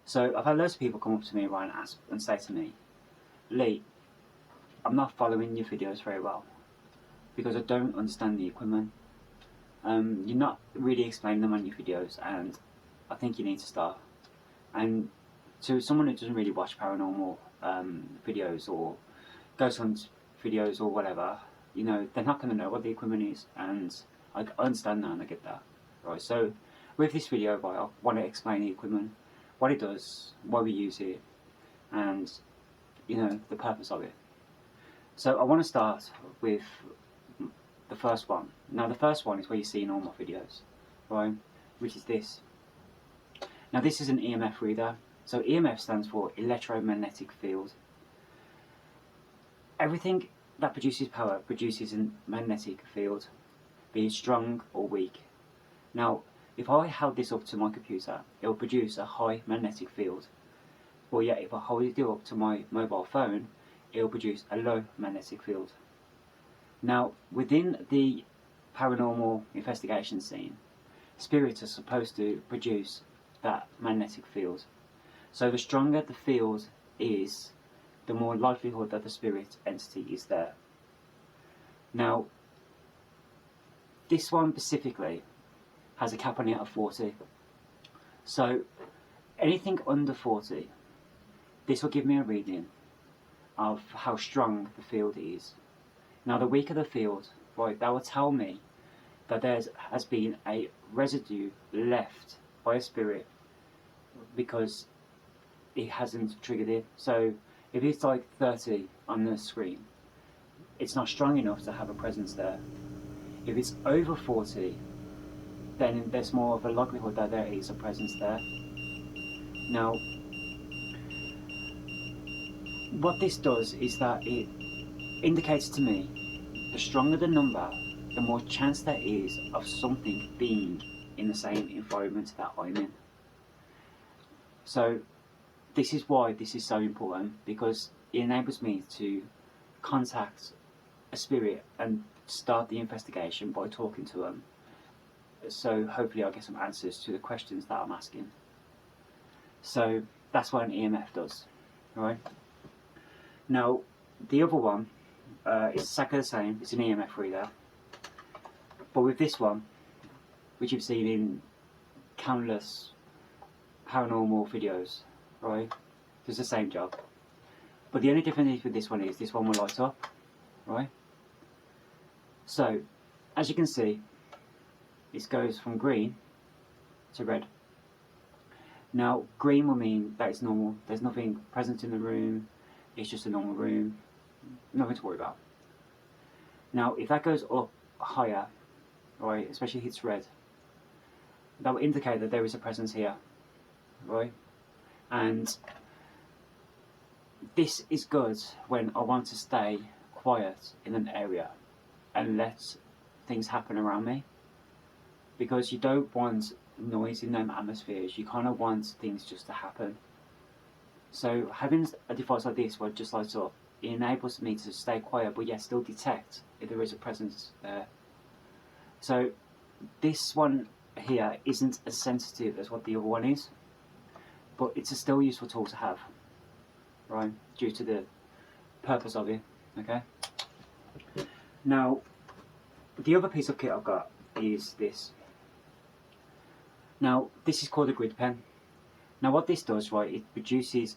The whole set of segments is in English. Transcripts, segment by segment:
So I've had loads of people come up to me, right, and ask and say to me, Lee, I'm not following your videos very well because I don't understand the equipment. You're not really explaining them on your videos, and I think you need to start. And to someone who doesn't really watch paranormal videos or ghost hunt videos or whatever, you know, they're not going to know what the equipment is, and I understand that and I get that, right? So with this video, right, I want to explain the equipment, what it does, why we use it, and you know, the purpose of it. So I want to start with the first one. Now the first one is where you see in all my videos, right, which is this. Now this is an EMF reader. So EMF stands for electromagnetic field. Everything that produces power produces a magnetic field, be it strong or weak. Now if I held this up to my computer, it will produce a high magnetic field. But yet if I hold it up to my mobile phone, it will produce a low magnetic field. Now within the paranormal investigation scene, spirits are supposed to produce that magnetic field. So the stronger the field is, the more likelihood that the spirit entity is there. Now this one specifically has a cap on it of 40. So anything under 40, this will give me a reading of how strong the field is. Now the weaker the field, right, that will tell me that there has been a residue left by a spirit because it hasn't triggered it. So if it's like 30 on the screen, it's not strong enough to have a presence there. If it's over 40, then there's more of a likelihood that there is a presence there. Now what this does is that it indicates to me the stronger the number, the more chance there is of something being in the same environment that I'm in. So this is why this is so important, because it enables me to contact a spirit and start the investigation by talking to them. So hopefully I'll get some answers to the questions that I'm asking. So that's what an EMF does, right? Now the other one is exactly the same. It's an EMF reader, but with this one, which you've seen in countless paranormal videos, right? Does the same job, but the only difference with this one is this one will light up, right? So as you can see, it goes from green to red. Now green will mean that it's normal, there's nothing present in the room, it's just a normal room, nothing to worry about. Now if that goes up higher, right, especially hits red, that will indicate that there is a presence here, right? And this is good when I want to stay quiet in an area and let things happen around me, because you don't want noise in them atmospheres. You kind of want things just to happen. So having a device like this where it just lights up, it enables me to stay quiet but yet still detect if there is a presence there. So this one here isn't as sensitive as what the other one is, but it's a still useful tool to have, right, due to the purpose of it, okay? Now the other piece of kit I've got is this. Now this is called a grid pen. Now what this does, right, it produces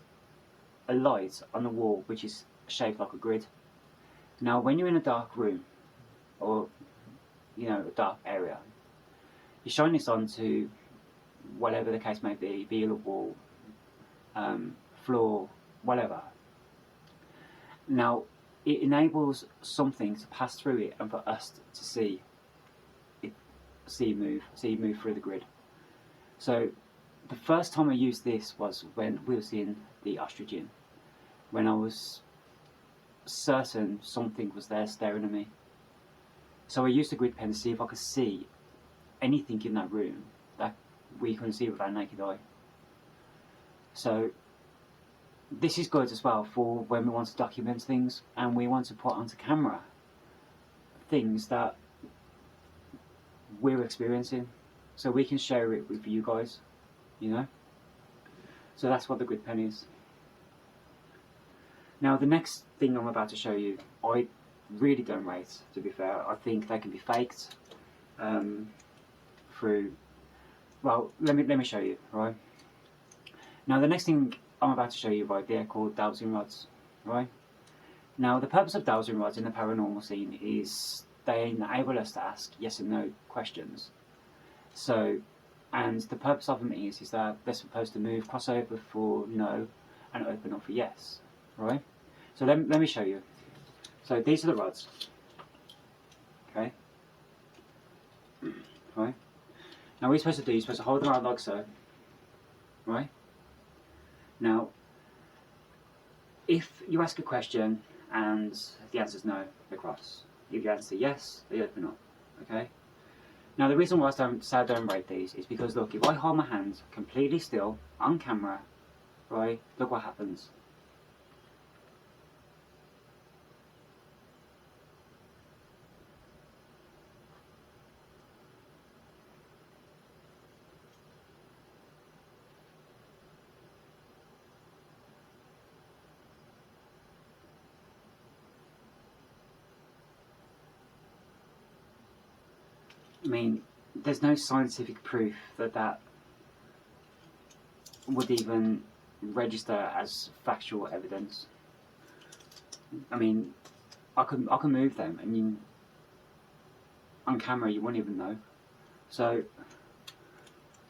a light on the wall which is shaped like a grid. Now when you're in a dark room, or you know, a dark area, you shine this onto whatever the case may be it a wall, floor, whatever. Now it enables something to pass through it and for us to see it move through the grid. So the first time I used this was when we were seeing the ostriching, when I was certain something was there staring at me. So I used the grid pen to see if I could see anything in that room that we couldn't see with our naked eye. So this is good as well for when we want to document things and we want to put onto camera things that we're experiencing, so we can share it with you guys, you know. So that's what the grid pen is. Now the next thing I'm about to show you, I really don't rate, to be fair. I think they can be faked through, well, let me show you, right? Now the next thing I'm about to show you, right, they're called dowsing rods, right? Now the purpose of dowsing rods in the paranormal scene is they enable us to ask yes and no questions. So, and the purpose of them is that they're supposed to move crossover for no and open up for yes, right? So let me show you. So these are the rods, okay? Right? Now what you're supposed to do, you're supposed to hold them out like so, right? Now, if you ask a question and the answer is no, they cross. If you answer yes, they open up, okay? Now the reason why I don't rate these is because look, if I hold my hands completely still on camera, right, look what happens. I mean, there's no scientific proof that would even register as factual evidence. I mean, I can move them. I mean, on camera you wouldn't even know. So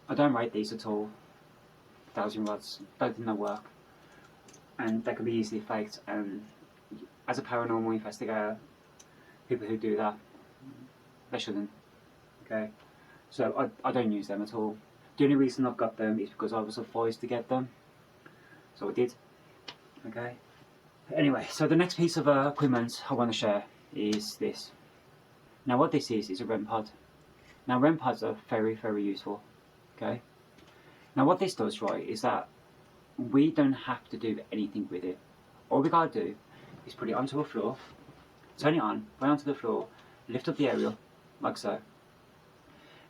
I don't rate these at all. Dowsing rods, don't think they work, and they can be easily faked. And as a paranormal investigator, people who do that, they shouldn't. Okay, so I don't use them at all. The only reason I've got them is because I was advised to get them, so I did. Okay. Anyway, so the next piece of equipment I want to share is this. Now what this is a REM pod. Now REM pods are very, very useful. Okay. Now what this does, right, is that we don't have to do anything with it. All we gotta do is put it onto a floor, turn it on, put it onto the floor, lift up the aerial, like so.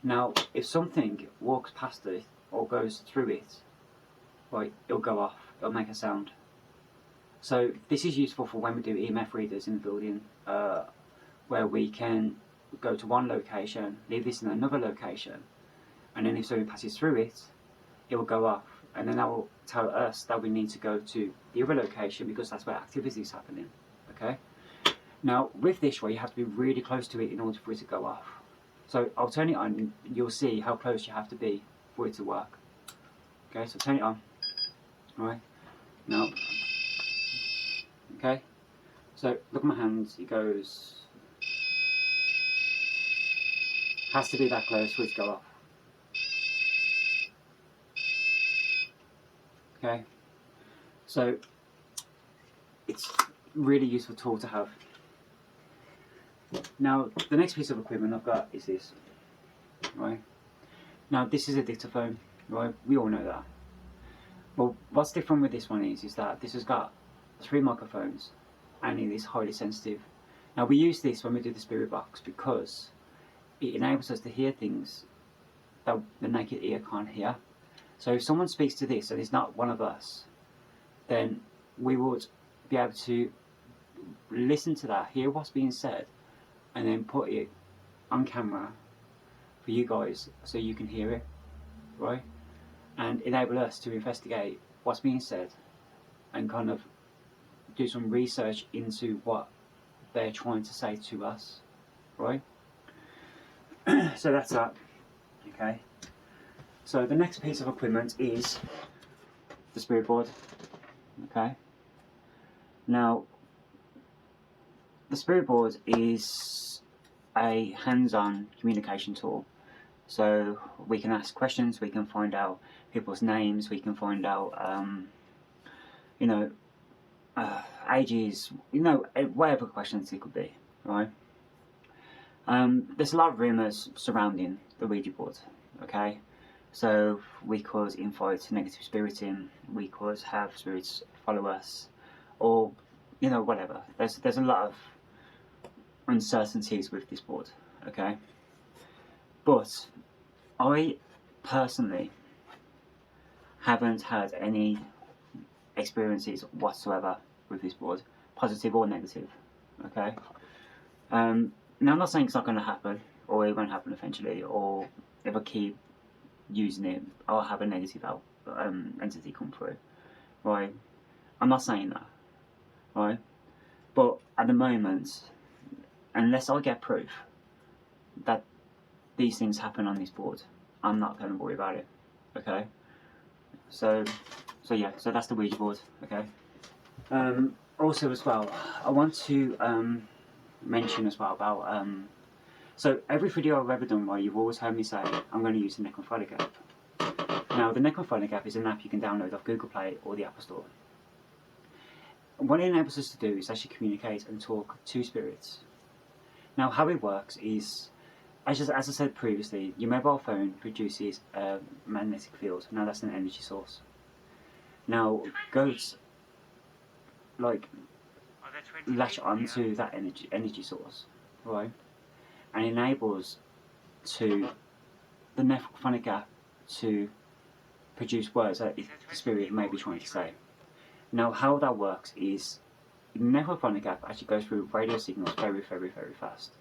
Now, if something walks past it or goes through it, right, it'll go off, it'll make a sound. So this is useful for when we do EMF readers in the building, where we can go to one location, leave this in another location, and then if something passes through it, it will go off, and then that will tell us that we need to go to the other location because that's where activity is happening. Okay. Now with this, right, you have to be really close to it in order for it to go off. So I'll turn it on and you'll see how close you have to be for it to work. Okay, so turn it on. Alright. Now, okay, so look at my hands, it goes, has to be that close for it to go off. Okay, so it's really useful tool to have. Now the next piece of equipment I've got is this, right? Now this is a dictaphone, right? We all know that. Well, what's different with this one is that this has got 3 microphones and it is highly sensitive. Now we use this when we do the spirit box because it enables us to hear things that the naked ear can't hear. So if someone speaks to this and it's not one of us, then we would be able to listen to that, hear what's being said, and then put it on camera for you guys so you can hear it, right? And enable us to investigate what's being said and kind of do some research into what they're trying to say to us, right? So that's that, okay? So the next piece of equipment is the spirit board, okay? Now, the spirit board is a hands-on communication tool. So we can ask questions, we can find out people's names, we can find out, ages, whatever questions it could be, right? There's a lot of rumours surrounding the Ouija board, okay? So we could invite negative spirits in, we could have spirits follow us, or, whatever. There's a lot of uncertainties with this board, okay? But I personally haven't had any experiences whatsoever with this board, positive or negative. Okay. Now I'm not saying it's not going to happen, or it won't happen eventually, or if I keep using it, I'll have a negative entity come through. Right? I'm not saying that. Right? But at the moment, unless I get proof that these things happen on this board, I'm not going to worry about it. Okay? So yeah, so that's the Ouija board. Okay? Also as well, I want to mention as well about so every video I've ever done, right, you've always heard me say I'm going to use the Necrophony Gap. Now the Necrophony Gap is an app you can download off Google Play or the Apple Store. What it enables us to do is actually communicate and talk to spirits. Now how it works is, as I said previously, your mobile phone produces a magnetic field. Now that's an energy source. Now ghosts like latch onto that energy source, right, and enables to the Necrophony Gap to produce words that the spirit may be trying to say. Now how that works is the Necrophony Gap actually goes through radio signals very, very, very fast,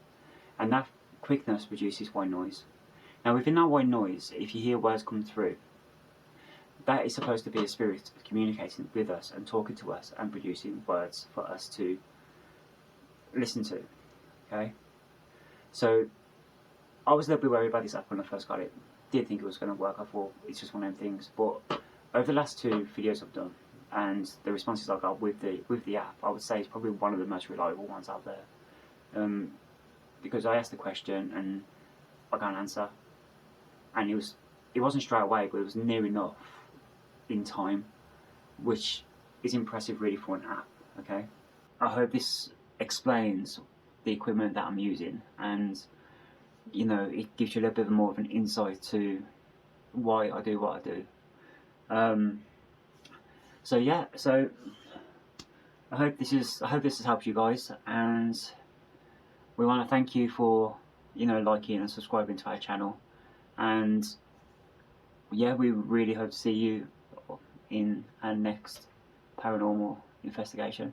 and that quickness produces white noise. Now within that white noise, if you hear words come through, that is supposed to be a spirit communicating with us and talking to us and producing words for us to listen to. Okay? So I was a little bit worried about this app when I first got it. Didn't think it was going to work. I thought it's just one of them things. But over the last 2 videos I've done and the responses I got with the app, I would say it's probably one of the most reliable ones out there. Because I asked the question and I got an answer, and it wasn't straight away, but it was near enough in time, which is impressive really for an app. Okay, I hope this explains the equipment that I'm using, and you know, it gives you a little bit more of an insight to why I do what I do. So yeah, so I hope this has helped you guys, and we want to thank you for, you know, liking and subscribing to our channel, and yeah, we really hope to see you in our next paranormal investigation.